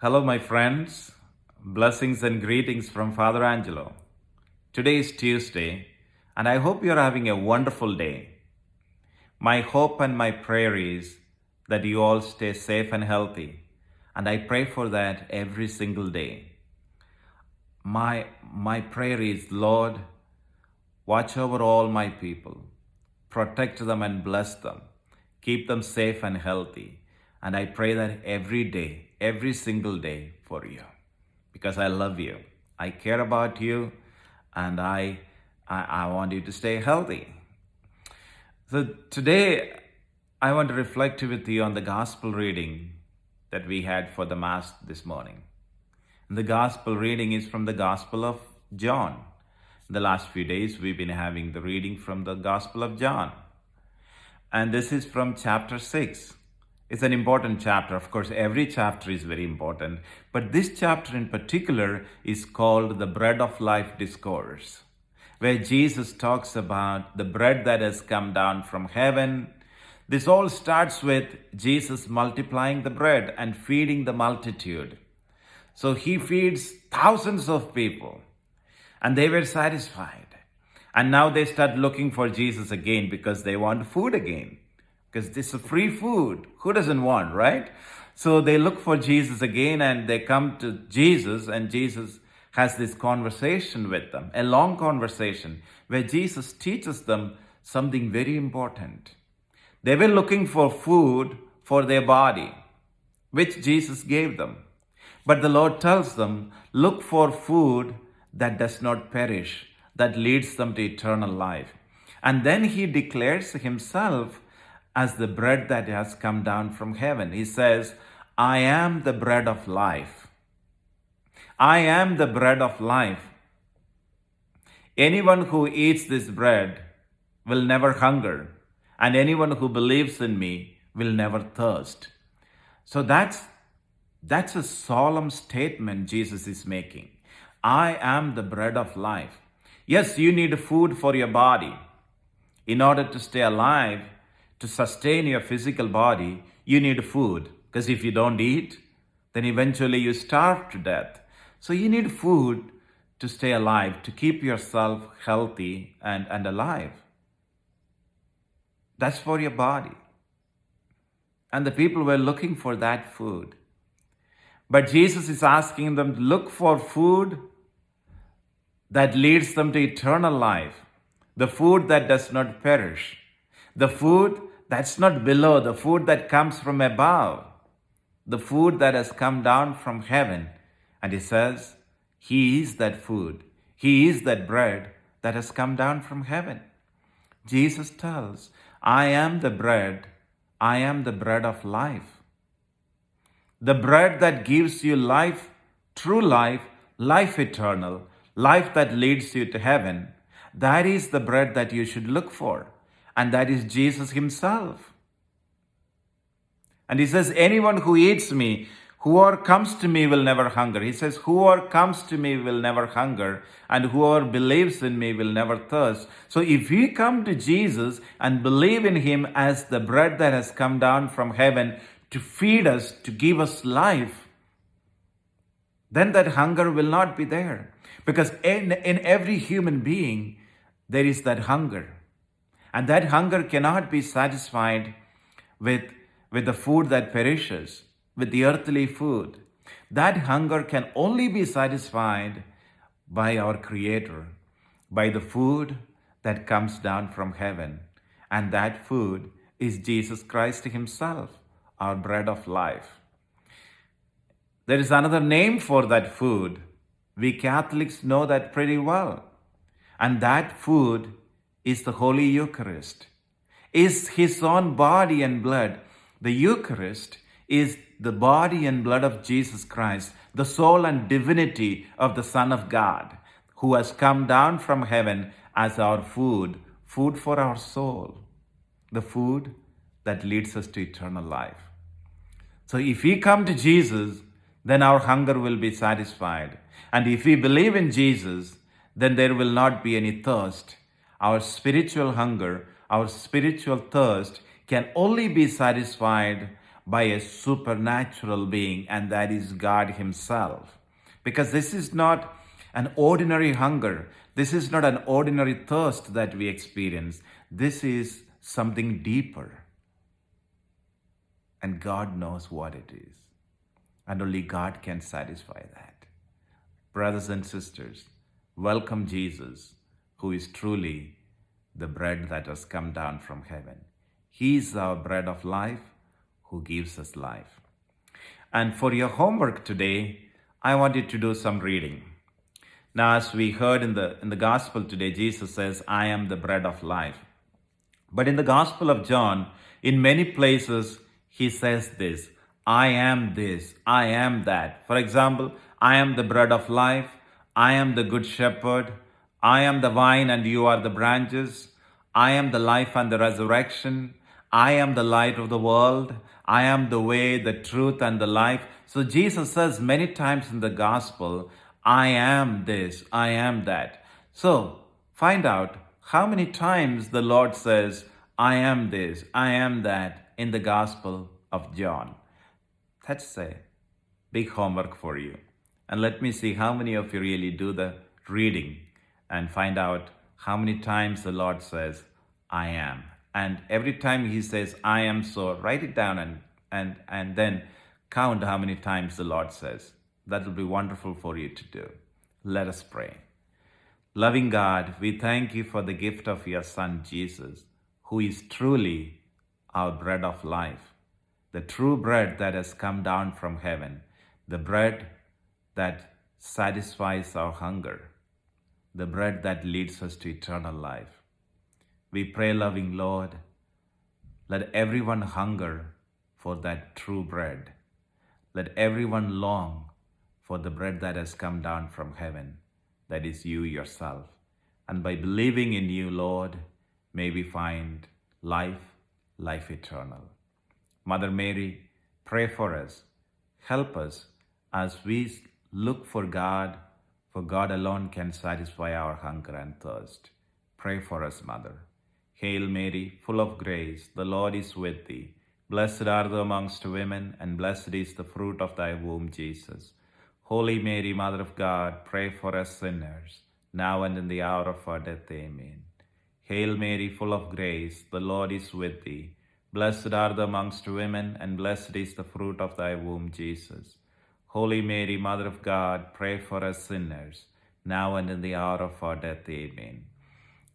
Hello, my friends. Blessings and greetings from Father Angelo. Today is Tuesday, and I hope you're having a wonderful day. My hope and my prayer is that you all stay safe and healthy, and I pray for that every single day. My prayer is, Lord, watch over all my people, protect them and bless them, keep them safe and healthy. And I pray that every day, every single day for you, because I love you. I care about you, and I want you to stay healthy. So today, I want to reflect with you on the gospel reading that we had for the Mass this morning. The gospel reading is from the Gospel of John. The last few days, we've been having the reading from the Gospel of John. And this is from chapter 6. It's an important chapter. Of course, every chapter is very important. But this chapter in particular is called the Bread of Life Discourse, where Jesus talks about the bread that has come down from heaven. This all starts with Jesus multiplying the bread and feeding the multitude. So he feeds thousands of people, and they were satisfied. And now they start looking for Jesus again because they want food again. Because this is free food. Who doesn't want, right? So they look for Jesus again, and they come to Jesus, and Jesus has this conversation with them, a long conversation where Jesus teaches them something very important. They were looking for food for their body, which Jesus gave them. But the Lord tells them, look for food that does not perish, that leads them to eternal life. And then he declares himself as the bread that has come down from heaven. He says, I am the bread of life. I am the bread of life. Anyone who eats this bread will never hunger, and anyone who believes in me will never thirst. So that's a solemn statement Jesus is making. I am the bread of life. Yes, you need food for your body. In order to stay alive, to sustain your physical body, you need food. Because if you don't eat, then eventually you starve to death. So you need food to stay alive, to keep yourself healthy and alive. That's for your body. And the people were looking for that food. But Jesus is asking them to look for food that leads them to eternal life, the food that does not perish, the food that's not below, the food that comes from above, the food that has come down from heaven. And he says, he is that food. He is that bread that has come down from heaven. Jesus tells, I am the bread. I am the bread of life. The bread that gives you life, true life, life eternal, life that leads you to heaven. That is the bread that you should look for. And that is Jesus himself. And he says, anyone who eats me, whoever comes to me will never hunger. He says, whoever comes to me will never hunger, and whoever believes in me will never thirst. So if we come to Jesus and believe in him as the bread that has come down from heaven to feed us, to give us life, then that hunger will not be there. Because in every human being, there is that hunger. And that hunger cannot be satisfied with the food that perishes, with the earthly food. That hunger can only be satisfied by our Creator, by the food that comes down from heaven. And that food is Jesus Christ himself, our bread of life. There is another name for that food. We Catholics know that pretty well. And that food is the Holy Eucharist, is his own body and blood. The Eucharist is the body and blood of Jesus Christ, the soul and divinity of the Son of God, who has come down from heaven as our food for our soul, the food that leads us to eternal life. So if we come to Jesus, then our hunger will be satisfied. And if we believe in Jesus, then there will not be any thirst. Our spiritual hunger, our spiritual thirst can only be satisfied by a supernatural being, and that is God Himself. Because this is not an ordinary hunger, this is not an ordinary thirst that we experience. This is something deeper. And God knows what it is. And only God can satisfy that. Brothers and sisters, welcome Jesus, who is truly the bread that has come down from heaven. He is our bread of life who gives us life. And for your homework today, I want you to do some reading. Now, as we heard in the gospel today, Jesus says, I am the bread of life. But in the Gospel of John, in many places, he says this, I am this, I am that. For example, I am the bread of life, I am the good shepherd, I am the vine and you are the branches, I am the life and the resurrection, I am the light of the world, I am the way, the truth, and the life. So Jesus says many times in the gospel, I am this, I am that. So find out how many times the Lord says, I am this, I am that in the Gospel of John. That's a big homework for you. And let me see how many of you really do the reading and find out how many times the Lord says, I am. And every time He says, I am, so write it down and then count how many times the Lord says. That will be wonderful for you to do. Let us pray. Loving God, we thank you for the gift of your Son, Jesus, who is truly our bread of life, the true bread that has come down from heaven, the bread that satisfies our hunger, the bread that leads us to eternal life. We pray, loving Lord, let everyone hunger for that true bread. Let everyone long for the bread that has come down from heaven, that is you yourself. And by believing in you, Lord, may we find life, life eternal. Mother Mary, pray for us. Help us as we look for God, for God alone can satisfy our hunger and thirst. Pray for us, Mother. Hail Mary, full of grace, the Lord is with thee. Blessed art thou amongst women, and blessed is the fruit of thy womb, Jesus. Holy Mary, Mother of God, pray for us sinners, now and in the hour of our death. Amen. Hail Mary, full of grace, the Lord is with thee. Blessed art thou amongst women, and blessed is the fruit of thy womb, Jesus. Holy Mary, Mother of God, pray for us sinners, now and in the hour of our death. Amen.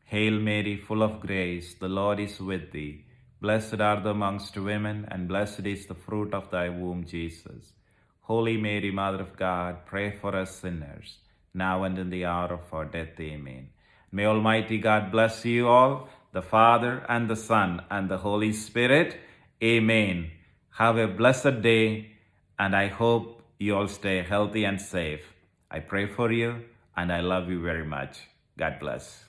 Hail Mary, full of grace, the Lord is with thee. Blessed art thou amongst women, and blessed is the fruit of thy womb, Jesus. Holy Mary, Mother of God, pray for us sinners, now and in the hour of our death. Amen. May Almighty God bless you all, the Father and the Son and the Holy Spirit. Amen. Have a blessed day, and I hope you all stay healthy and safe. I pray for you, and I love you very much. God bless.